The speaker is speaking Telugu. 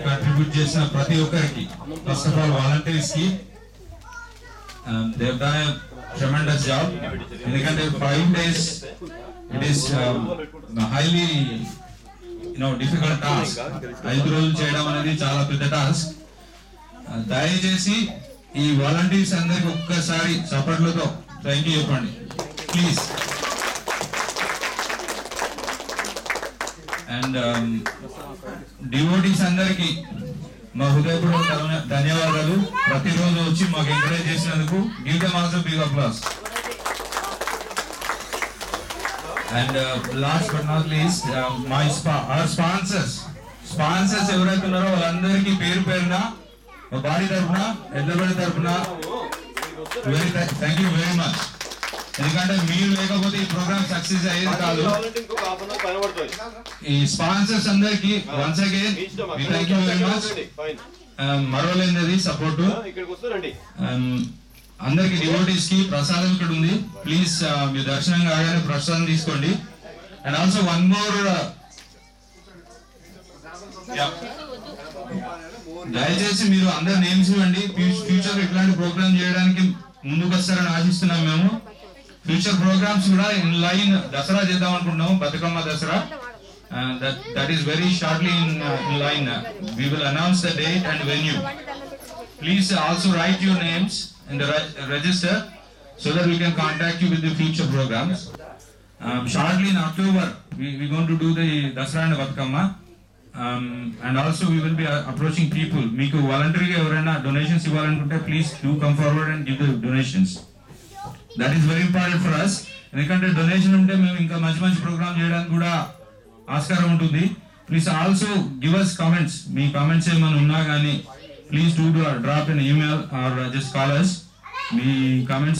కంట్రిబ్యూట్ చేసిన ప్రతి ఒక్కరికి, ఫస్ట్ ఆఫ్ ఆల్ వాలంటీర్స్ కి they have done a tremendous job. ఎందుకంటే 5 days it is highly difficult task. 5 రోజులు చేయడం అనేది చాలా పెద్ద టాస్క్. దయచేసి ఈ వాలంటీర్స్ అందరికి ఒక్కసారి చప్పట్లతో థ్యాంక్ యూ చెప్పండి ప్లీజ్. అండ్ డివోటీస్ అందరికి మా హృదయపూర్వక ధన్యవాదాలు. ప్రతిరోజు వచ్చి మాకు ఎంకరేజ్ చేసినందుకు. Give them also big applause. And last but not least our sponsors ఎవరైతే ఉన్నారో వాళ్ళందరికీ పేరు పేరున మా భార్య తరఫున, ఎడ్లబడి తరఫున థ్యాంక్ యూ వెరీ మచ్. ఎందుకంటే మీరు లేకపోతే ఈ ప్రోగ్రామ్ సక్సెస్ అయ్యేది కాదు. ఈ స్పాన్సర్స్ అందరికి once again thank you very much. మరవలేనిది సపోర్టు. అందరికి డివోటీస్ కి ప్రసాదం ఇక్కడ ఉంది. ప్లీజ్ మీ దర్శనం కాగానే ప్రసాదం తీసుకోండి. అండ్ ఆల్సో వన్ మోర్, దయచేసి మీరు అందరు నేమ్స్ ఇవ్వండి. ఫ్యూచర్ ఇట్లాంటి ప్రోగ్రామ్ చేయడానికి ముందుకు వస్తారని ఆశిస్తున్నాం మేము. ఫ్యూచర్ ప్రోగ్రామ్స్ కూడా ఇన్ లైన్ దసరా చేద్దాం అనుకుంటున్నాం, Bathukamma Dasara. that is very shortly in line. We will announce the date and venue. Please also write your names in the register so that we can contact you with the future programs. Shortly in October we going to do the Dasara and Batukamma. And also we will be approaching people. Meeku voluntary ga evaraina donations ivalanunte please do come forward and give the donations. That is very important for us. ఎందుకంటే డొనేషన్ ఉంటే మేము ఇంకా మంచి మంచి ప్రోగ్రామ్ చేయడానికి కూడా ఆస్కారం ఉంటుంది. Please also give us comments. Me comments ఏమైనా ఉన్నా కానీ please do drop an email or just call us. Me comments